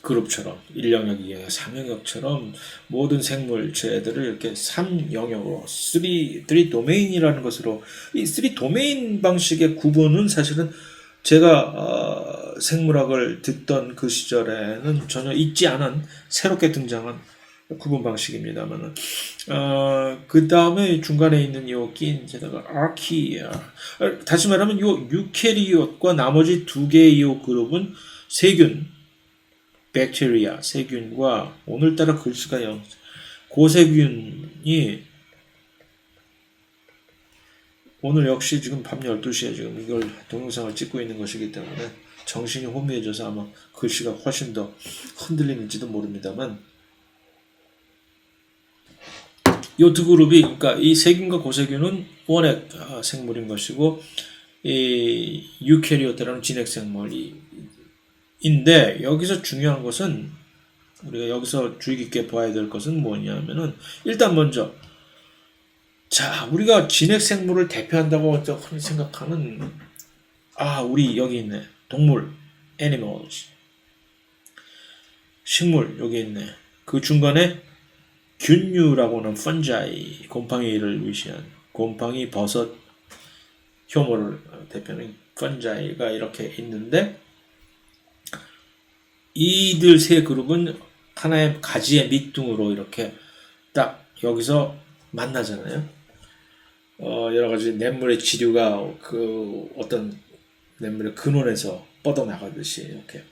S1: 그룹처럼 1영역, 2영역, 3영역처럼 모든 생물체들을 이렇게 3영역으로 3 도메인이라는 것으로 이 3 도메인 방식의 구분은 사실은 제가 생물학을 듣던 그 시절에는 전혀 있지 않은 새롭게 등장한 구분 방식입니다만은 그 다음에 중간에 있는 요 끼인데다가 아키아 다시 말하면 요 유캐리ot과 나머지 두 개의 요 그룹은 세균 백테리아, 세균과 오늘따라 글씨가 고세균이 오늘 역시 지금 밤 12시에 지금 이걸 동영상을 찍고 있는 것이기 때문에 정신이 혼미해져서 아마 글씨가 훨씬 더 흔들리는지도 모릅니다만 이 두 그룹이 그러니까 이 세균과 고세균은 원핵 생물인 것이고 이 유캐리오트라는 진핵 생물인데 여기서 중요한 것은 우리가 여기서 주의 깊게 봐야 될 것은 뭐냐면은 일단 먼저 자 우리가 진핵 생물을 대표한다고 흔히 생각하는 우리 여기 있네 동물 animals 식물 여기 있네 그 중간에 균류라고 하는 fungi 곰팡이를 위시한 곰팡이 버섯 효모를 대표하는 fungi가 이렇게 있는데 이들 세 그룹은 하나의 가지의 밑둥으로 이렇게 딱 여기서 만나잖아요. 여러 가지 냇물의 지류가 그 어떤 냇물의 근원에서 뻗어나가듯이 이렇게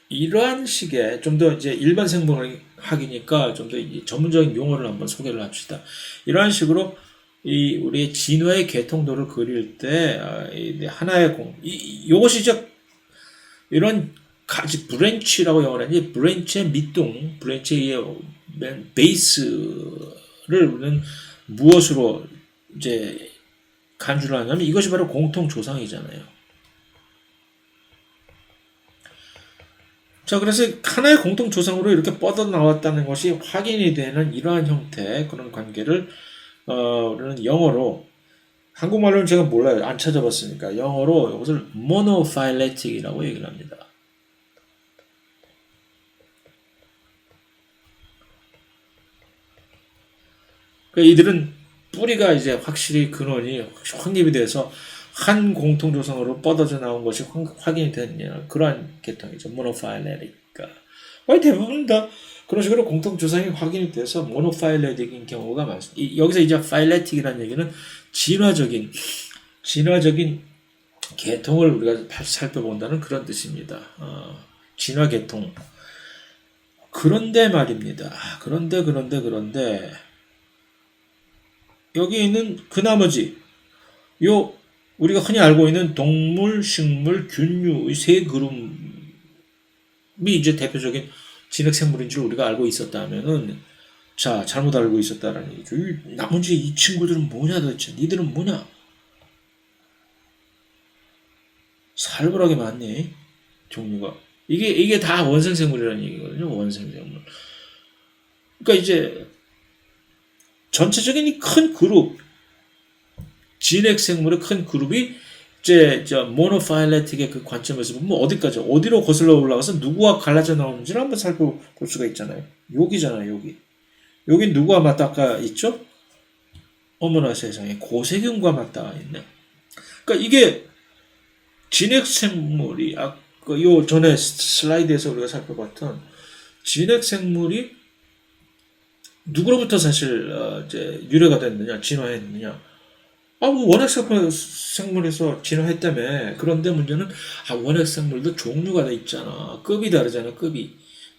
S1: 이러한 식의 좀 더 이제 일반 생물학이니까 좀 더 전문적인 용어를 한번 소개를 합시다. 이러한 식으로 이 우리의 진화의 계통도를 그릴 때 하나의 요것이 이제 이런 가지 브랜치라고 영어를 하니 브랜치의 밑둥, 브랜치의 베이스를 우리는 무엇으로 이제 간주를 하냐면 이것이 바로 공통 조상이잖아요. 자, 그래서 하나의 공통 조상으로 이렇게 뻗어 나왔다는 것이 확인이 되는 이러한 형태의 그런 관계를 우리는 영어로 한국말로는 제가 몰라요. 안 찾아봤으니까 영어로 이것을 monophyletic이라고 얘기를 합니다. 그러니까 이들은 뿌리가 이제 확실히 근원이 확립이 돼서 한 공통 조성으로 뻗어져 나온 것이 확인이 된 그러한 계통이죠. 모노파일레틱가. 거의 대부분 다 그런 식으로 공통 조성이 확인이 돼서 모노파일레틱인 경우가 많습니다. 여기서 이제 파일레틱이라는 얘기는 진화적인 계통을 우리가 살펴본다는 그런 뜻입니다. 진화 계통. 그런데 말입니다. 그런데 여기 있는 그 나머지 요 우리가 흔히 알고 있는 동물, 식물, 균류의 세 그룹이 이제 대표적인 진핵생물인 줄 우리가 알고 있었다면은 자 잘못 알고 있었다라는 얘기죠. 나머지 이 친구들은 뭐냐 도대체? 니들은 뭐냐? 살벌하게 많네 종류가. 이게 다 원생생물이라는 얘기거든요. 원생생물. 그러니까 이제 전체적인 이 큰 그룹 진핵생물의 큰 그룹이 이제 모노파일레틱의 그 관점에서 보면 어디로 거슬러 올라가서 누구와 갈라져 나오는지를 한번 살펴볼 수가 있잖아요. 여기잖아요. 여기 누구와 맞닿아 있죠? 어머나 세상에 고세균과 맞닿아 있네. 그러니까 이게 진핵생물이 요 전에 슬라이드에서 우리가 살펴봤던 진핵생물이 누구로부터 사실 이제 유래가 됐느냐, 진화했느냐? 원핵생물에서 진화했다며. 그런데 문제는 원핵생물도 종류가 다 있잖아. 급이 다르잖아. 급이.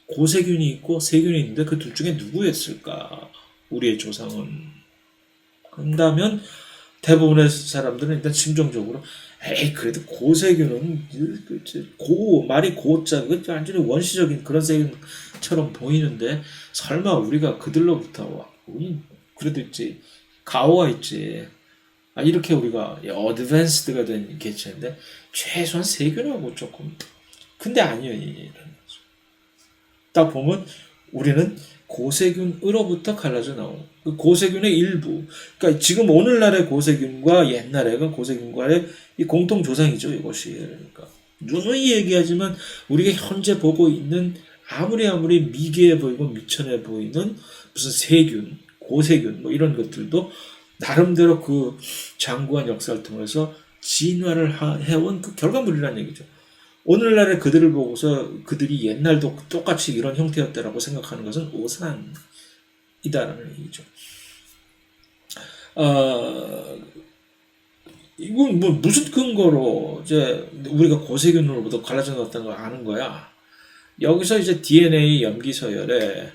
S1: 고세균이 있고 세균이 있는데 그 둘 중에 누구였을까? 우리의 조상은. 그런다면 대부분의 사람들은 일단 심정적으로 그래도 고세균은 말이 고자 완전히 원시적인 그런 세균처럼 보이는데 설마 우리가 그들로부터 그래도 있지 가오가 있지 이렇게 우리가 어드밴스드가 된 개체인데 최소한 세균하고 조금 근데 아니에요. 딱 보면 우리는 고세균으로부터 갈라져 나온 그 고세균의 일부. 그러니까 지금 오늘날의 고세균과 옛날의 고세균과의 이 공통 조상이죠. 이것이. 그러니까 누누이 얘기하지만 우리가 현재 보고 있는 아무리 미개해 보이고 미천해 보이는 무슨 세균, 고세균 뭐 이런 것들도 나름대로 그 장구한 역사를 통해서 진화를 해온 그 결과물이라는 얘기죠. 오늘날의 그들을 보고서 그들이 옛날도 똑같이 이런 형태였다라고 생각하는 것은 오산이다라는 얘기죠. 이건 뭐 무슨 근거로 이제 우리가 고세균으로부터 갈라져 나왔다는 걸 아는 거야. 여기서 이제 DNA 염기 서열의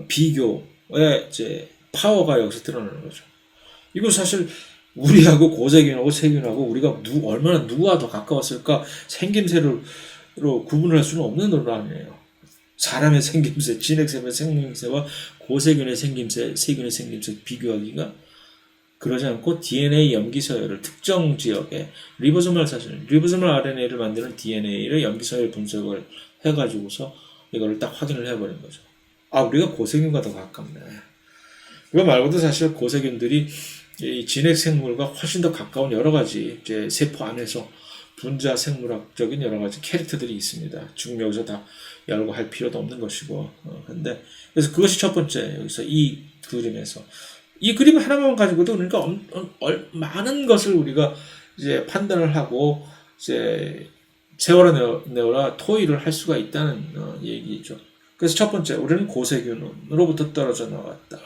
S1: 비교의 이제 파워가 여기서 드러나는 거죠. 이거 사실 우리하고 고세균하고 세균하고 우리가 얼마나 누구와 더 가까웠을까 생김새로 구분을 할 수는 없는 논란이에요. 사람의 생김새, 진핵생물의 생김새와 고세균의 생김새, 세균의 생김새 비교하기가 그러지 않고 DNA 염기 서열을 특정 지역에 리보소말 RNA를 만드는 DNA를 염기 서열 분석을 해가지고서 이거를 딱 확인을 해버린 거죠. 우리가 고세균과 더 가깝네. 이거 말고도 사실 고세균들이 이 진핵생물과 훨씬 더 가까운 여러 가지 이제 세포 안에서 분자 생물학적인 여러 가지 캐릭터들이 있습니다. 지금 여기서 다 열고 할 필요도 없는 것이고. 근데 그래서 그것이 첫 번째 여기서 이 그림에서 이 그림 하나만 가지고도 그러니까 많은 것을 우리가 이제 판단을 하고 이제 세월아 내어라 토의를 할 수가 있다는 얘기죠. 그래서 첫 번째 우리는 고세균으로부터 떨어져 나왔다.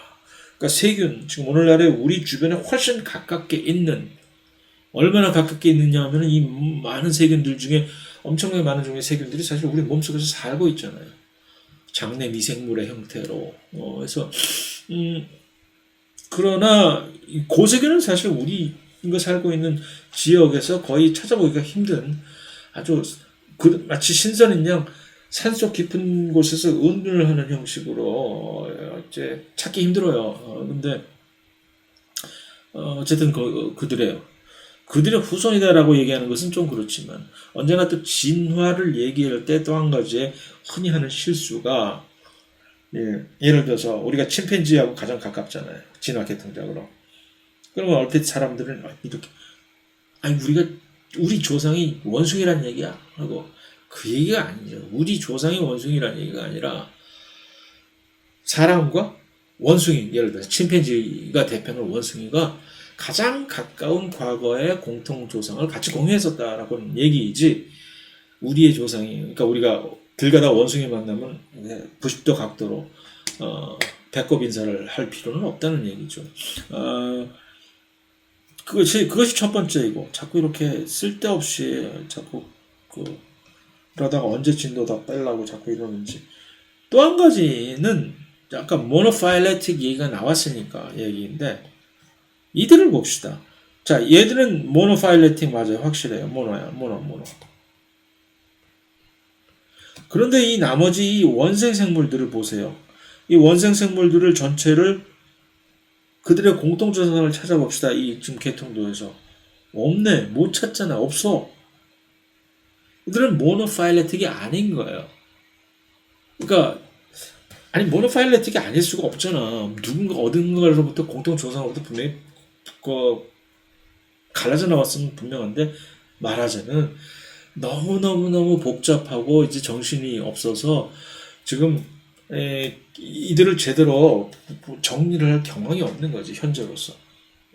S1: 그러니까 세균, 지금 오늘날에 우리 주변에 훨씬 가깝게 있는, 얼마나 가깝게 있느냐 하면 이 많은 세균들 중에 엄청나게 많은 종류의 세균들이 사실 우리 몸속에서 살고 있잖아요. 장내 미생물의 형태로. 그래서 그러나 고세균은 사실 우리가 살고 있는 지역에서 거의 찾아보기가 힘든 아주 마치 신선인 양 산속 깊은 곳에서 은둔을 하는 형식으로 이제 찾기 힘들어요. 근데 어쨌든 그들의 후손이다라고 얘기하는 것은 좀 그렇지만 언제나 또 진화를 얘기할 때 또 한 가지 흔히 하는 실수가 예를 들어서 우리가 침팬지하고 가장 가깝잖아요. 진화 계통적으로. 그러면 얼핏 사람들은 이렇게 우리 조상이 원숭이란 얘기야 하고 그 얘기가 아니죠. 우리 조상이 원숭이란 얘기가 아니라 사람과 원숭이, 예를 들어서 침팬지가 대표하는 원숭이가 가장 가까운 과거의 공통 조상을 같이 공유했었다라고는 얘기이지, 우리의 조상이, 그러니까 우리가 길 가다 원숭이 만나면 90도 각도로 배꼽 인사를 할 필요는 없다는 얘기죠. 그것이 첫 번째이고, 자꾸 이렇게 쓸데없이 자꾸 그러다가 언제 진도 다 빼려고 자꾸 이러는지. 또 한 가지는 약간 모노파일레틱 얘기가 나왔으니까 얘기인데, 이들을 봅시다. 자, 얘들은 모노파일레틱 맞아요. 확실해요. 모노야. 모노. 그런데 이 나머지 이 원생 생물들을 보세요. 이 원생 생물들을 전체를 그들의 공통조상을 찾아봅시다. 이 지금 계통도에서. 없네. 못 찾잖아. 없어. 이들은 모노파일레틱이 아닌 거예요. 그러니까 아니 모노파일레틱이 아닐 수가 없잖아. 누군가 어딘가로부터 공통조상으로부터 분명히 갈라져 나왔으면 분명한데, 말하자면 너무 복잡하고 이제 정신이 없어서 지금 이들을 제대로 정리를 할 경황이 없는 거지, 현재로서.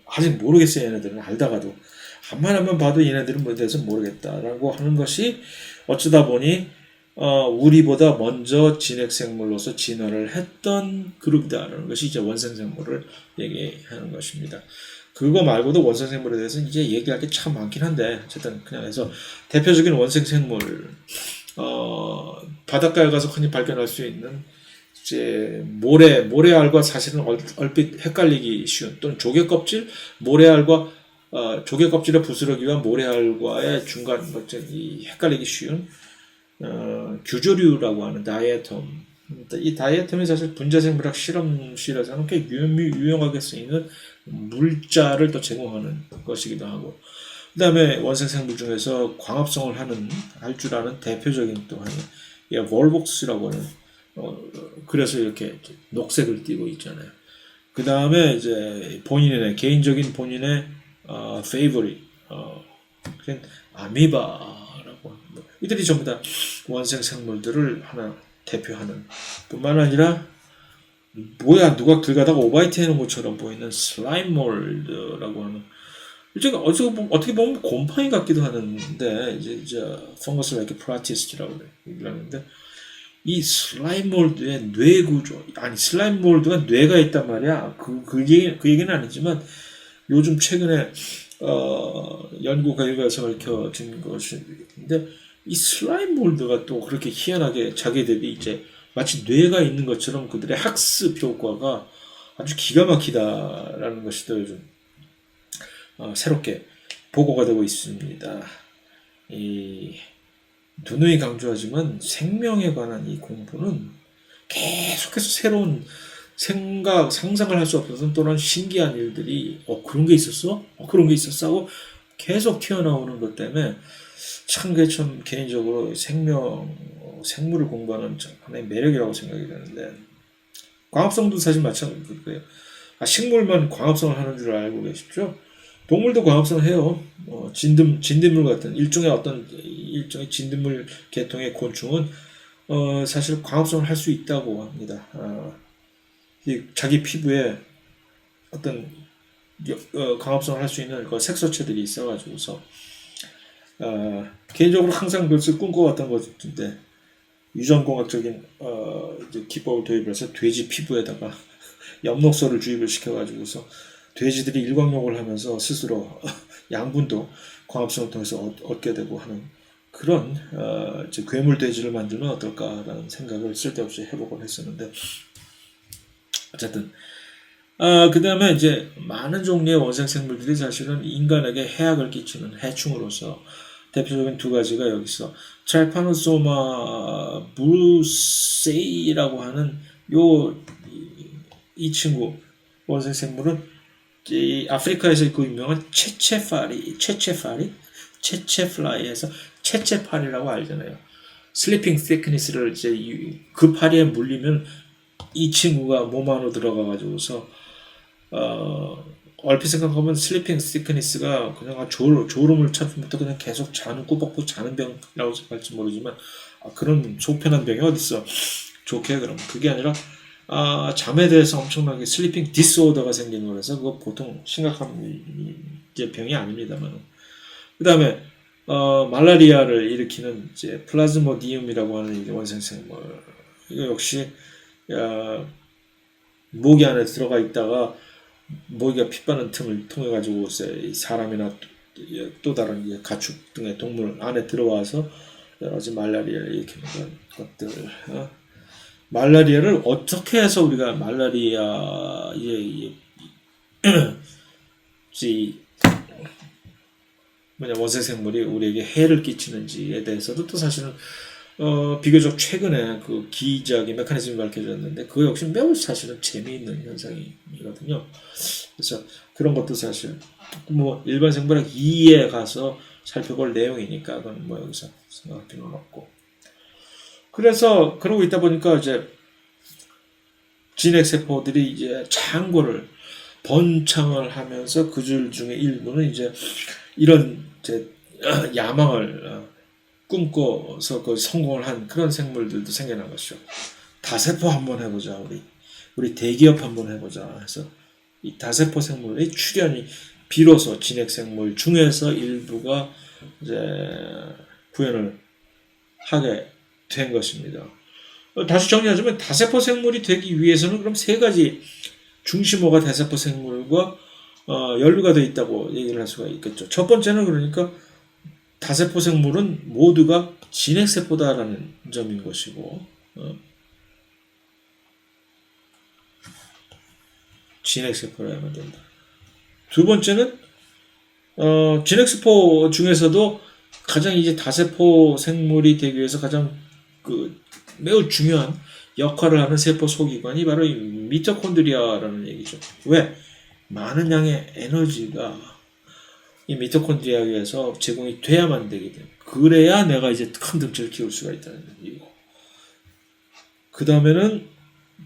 S1: 아직 모르겠어요. 얘네들은 알다가도 한만 봐도 얘네들은 뭐에 대해서 모르겠다라고 하는 것이 어쩌다 보니 우리보다 먼저 진핵생물로서 진화를 했던 그룹이다라는 것이 이제 원생생물을 얘기하는 것입니다. 그거 말고도 원생생물에 대해서 이제 얘기할 게 참 많긴 한데, 어쨌든 그냥 해서 대표적인 원생생물, 바닷가에 가서 흔히 발견할 수 있는 이제 모래알과 사실은 얼핏 헷갈리기 쉬운, 또는 조개껍질, 모래알과 조개껍질의 부스러기와 모래알과의 중간 이 헷갈리기 쉬운 규조류라고 하는 다이애텀. 이 다이애텀이 사실 분자생물학 실험실에서는 꽤 유용하게 쓰이는 물자를 또 제공하는 것이기도 하고, 그 다음에 원생생물 중에서 광합성을 할 줄 아는 대표적인 또 하나, 월복스라고 하는, 그래서 이렇게 녹색을 띠고 있잖아요. 그 다음에 이제 개인적인 본인의 페이보릿, 아미바라고, 이들이 전부 다 원생생물들을 하나 대표하는, 뿐만 아니라 누가 길 가다가 오바이트 해놓은 것처럼 보이는 슬라임 몰드라고 하는, 어떻게 보면 곰팡이 같기도 하는데, 이제 펑거스 라이크 프라티스트라고 얘기하는데, 이 슬라임 몰드의 뇌 구조, 슬라임 몰드가 뇌가 있단 말이야. 그 얘기는 아니지만, 요즘 최근에 연구 결과에서 밝혀진 것인데, 이 슬라임 몰드가 또 그렇게 희한하게 자기들이 이제 마치 뇌가 있는 것처럼 그들의 학습 효과가 아주 기가 막히다라는 것이 또 요즘 새롭게 보고가 되고 있습니다. 누누이 강조하지만 생명에 관한 이 공부는 계속해서 새로운 상상을 할 수 없어서 또한 신기한 일들이 그런 게 있었어? 그런 게 있었어? 하고 계속 튀어나오는 것 때문에 참 개인적으로 생물을 공부하는 하나의 매력이라고 생각이 되는데, 광합성도 사실 마찬가지고요. 식물만 광합성을 하는 줄 알고 계십시오? 동물도 광합성을 해요. 진딧물 같은 일종의 진딧물 계통의 곤충은 사실 광합성을 할 수 있다고 합니다. 자기 피부에 어떤 광합성을 할 수 있는 색소체들이 있어가지고서 개인적으로 항상 그것을 꿈꿔왔던 것인데, 유전공학적인 기법을 도입을 해서 돼지 피부에다가 엽록소를 주입을 시켜가지고서 돼지들이 일광욕을 하면서 스스로 양분도 광합성을 통해서 얻게 되고 하는 그런 괴물 돼지를 만들면 어떨까라는 생각을 쓸데없이 해보곤 했었는데, 어쨌든 그 다음에 이제 많은 종류의 원생생물들이 사실은 인간에게 해악을 끼치는 해충으로서 대표적인 두 가지가 여기서 트라이파노소마 브루세이라고 하는 이 친구 원생생물은 아프리카에서 그 유명한 체체플라이에서 체체파리라고 알잖아요. 슬리핑 thickness를 이제 그 파리에 물리면 이 친구가 몸 안으로 들어가가지고서 얼핏 생각하면 슬리핑 시크니스가 그냥 졸음을 찾으면부터 그냥 계속 꾸벅꾸벅 자는 병이라고 생각할지 모르지만, 그런 속편한 병이 어딨어. 좋게 그럼 그게 아니라 잠에 대해서 엄청나게 슬리핑 디스오더가 생기는 거라서 그거 보통 심각한 이제 병이 아닙니다만. 그 다음에 말라리아를 일으키는 이제 플라즈모디움이라고 하는 원생생물, 이거 역시 모기 안에 들어가 있다가 모기가 피 빠는 틈을 통해 가지고 사람이나 또 다른 가축 등의 동물 안에 들어와서 여러 가지 말라리아를 일으키는 것들. 말라리아를 어떻게 해서 우리가 말라리아의 원생생물이 우리에게 해를 끼치는지에 대해서도 또 사실은 비교적 최근에 그 기저귀 메커니즘이 밝혀졌는데 그 역시 매우 사실은 재미있는 현상이거든요. 그래서 그런 것도 사실 뭐 일반 생물학 2에 가서 살펴볼 내용이니까 그건 뭐 여기서 생각할 필요는 없고. 그래서 그러고 있다 보니까 이제 진핵세포들이 이제 창고를 번창을 하면서 그들 중에 일부는 이제 이런 이제 야망을 꿈꿔서 그 성공을 한 그런 생물들도 생겨난 것이죠. 다세포 한번 해보자, 우리 대기업 한번 해보자 해서 이 다세포 생물의 출현이 비로소 진핵생물 중에서 일부가 이제 구현을 하게 된 것입니다. 다시 정리하자면 다세포 생물이 되기 위해서는 그럼 세 가지 중심어가 다세포 생물과 연루가 되어 있다고 얘기를 할 수가 있겠죠. 첫 번째는 그러니까 다세포 생물은 모두가 진핵세포다라는 점인 것이고, 진핵세포라면 된다. 두 번째는 진핵세포 중에서도 가장 이제 다세포 생물이 되기 위해서 가장 매우 중요한 역할을 하는 세포 소기관이 바로 이 미토콘드리아라는 얘기죠. 왜? 많은 양의 에너지가 이 미토콘드리아에서 제공이 돼야만 되게 돼요. 그래야 내가 이제 큰 덩치를 키울 수가 있다는 얘기고. 그 다음에는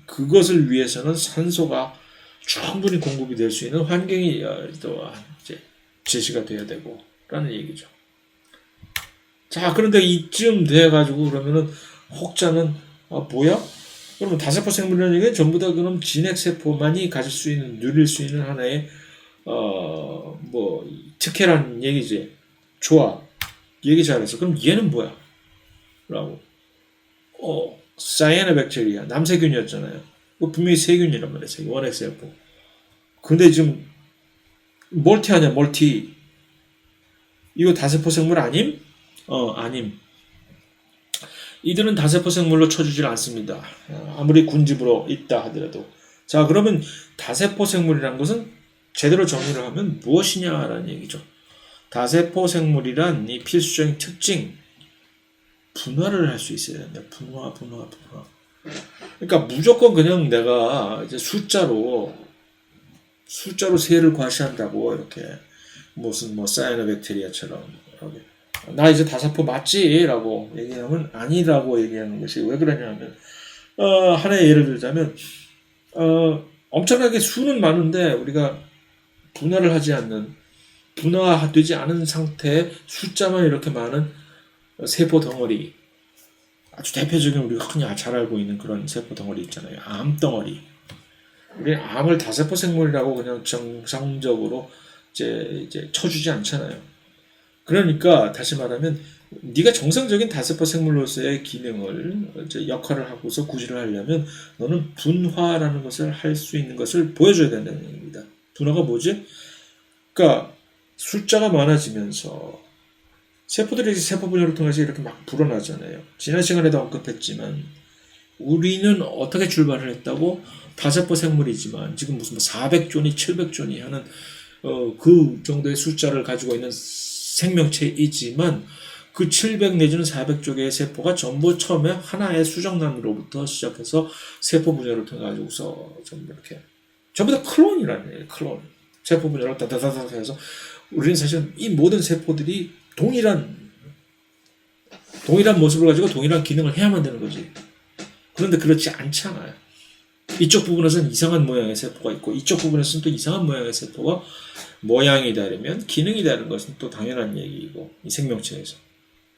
S1: 그것을 위해서는 산소가 충분히 공급이 될 수 있는 환경이 또 이제 제시가 돼야 되고 라는 얘기죠. 자, 그런데 이쯤 돼가지고 그러면은 혹자는 뭐야? 그러면 다세포 생물이라는 얘기는 전부 다 그럼 진핵세포만이 가질 수 있는, 누릴 수 있는 하나의 뭐 특혜라는 얘기지. 좋아, 얘기 잘했어. 그럼 얘는 뭐야? 라고. 사이아노백테리아, 남세균이었잖아요. 분명히 세균이란 말이야. 세균, 원핵세포. 근데 지금 멀티하냐, 멀티. 이거 다세포 생물 아님? 아님. 이들은 다세포 생물로 쳐주질 않습니다. 아무리 군집으로 있다 하더라도. 자, 그러면 다세포 생물이란 것은 제대로 정리를 하면 무엇이냐라는 얘기죠. 다세포 생물이란 이 필수적인 특징, 분화를 할 수 있어야 된다. 분화. 그러니까 무조건 그냥 내가 이제 숫자로 세를 과시한다고 이렇게 무슨 뭐 사이아노백테리아처럼 이렇게 나 이제 다세포 맞지? 라고 얘기하면 아니라고 얘기하는 것이 왜 그러냐면 하나의 예를 들자면 엄청나게 수는 많은데 우리가 분화되지 않은 상태의 숫자만 이렇게 많은 세포 덩어리, 아주 대표적인 우리가 흔히 잘 알고 있는 그런 세포 덩어리 있잖아요. 암 덩어리. 우리 암을 다세포 생물이라고 그냥 정상적으로 이제 쳐주지 않잖아요. 그러니까 다시 말하면 네가 정상적인 다세포 생물로서의 기능을 역할을 하고서 구실을 하려면 너는 분화라는 것을 할 수 있는 것을 보여줘야 된다는 얘기입니다. 분화가 뭐지? 그러니까 숫자가 많아지면서 세포들이 세포 분열을 통해서 이렇게 막 불어나잖아요. 지난 시간에도 언급했지만 우리는 어떻게 출발을 했다고? 다세포 생물이지만 지금 무슨 400조니 700조니 하는 그 정도의 숫자를 가지고 있는 생명체이지만 그 700 내지는 400조 개의 세포가 전부 처음에 하나의 수정란으로부터 시작해서 세포 분열을 통해 가지고서 전부 이렇게 전부 다 클론이라는 얘기예요. 클론. 세포 분열을 다다다다 해서 우리는 사실 이 모든 세포들이 동일한 모습을 가지고 동일한 기능을 해야만 되는 거지. 그런데 그렇지 않잖아요. 이쪽 부분에서는 이상한 모양의 세포가 있고 이쪽 부분에서는 또 이상한 모양의 세포가 모양이 다르면 기능이 다른 것은 또 당연한 얘기이고 이 생명체에서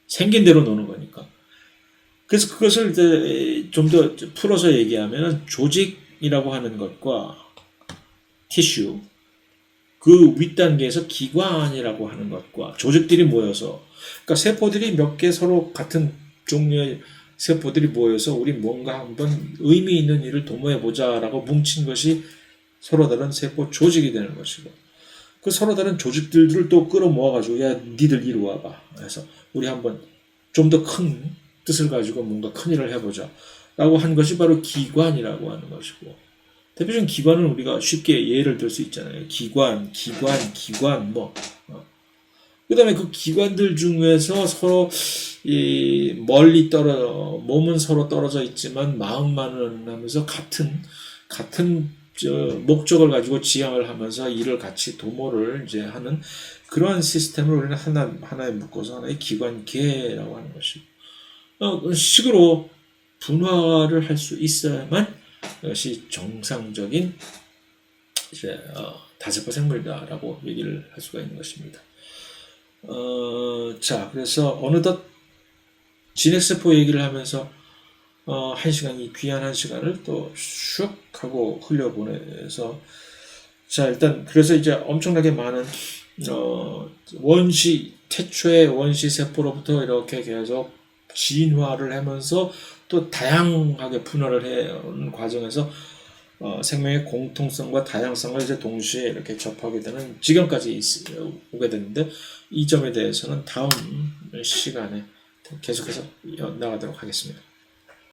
S1: 생긴 대로 노는 거니까. 그래서 그것을 이제 좀 더 풀어서 얘기하면 조직이라고 하는 것과 티슈, 그 윗단계에서 기관이라고 하는 것과 조직들이 모여서, 그러니까 세포들이 몇 개 서로 같은 종류의 세포들이 모여서 우리 뭔가 한번 의미 있는 일을 도모해 보자라고 뭉친 것이 서로 다른 세포 조직이 되는 것이고, 그 서로 다른 조직들을 또 끌어모아가지고 야 니들 이리 와봐. 그래서 우리 한번 좀 더 큰 뜻을 가지고 뭔가 큰 일을 해보자 라고 한 것이 바로 기관이라고 하는 것이고, 대표적인 기관은 우리가 쉽게 예를 들 수 있잖아요. 기관 뭐. 그 다음에 그 기관들 중에서 서로 멀리 몸은 서로 떨어져 있지만 마음만은 하면서 같은 목적을 가지고 지향을 하면서 일을 같이 도모를 이제 하는 그러한 시스템을 우리는 하나에 묶어서 하나의 기관계라고 하는 것이고, 식으로 분화를 할 수 있어야만 이것이 정상적인 이제 다세포 생물이다라고 얘기를 할 수가 있는 것입니다. 자, 그래서 어느덧 진핵세포 얘기를 하면서 한 시간, 이 귀한 한 시간을 또 슉 하고 흘려보내서, 자, 일단 그래서 이제 엄청나게 많은 태초의 원시 세포로부터 이렇게 계속 진화를 하면서 또 다양하게 분화를 해온 과정에서 생명의 공통성과 다양성을 이제 동시에 이렇게 접하게 되는 지경까지 오게 됐는데, 이 점에 대해서는 다음 시간에 계속해서 나가도록 하겠습니다.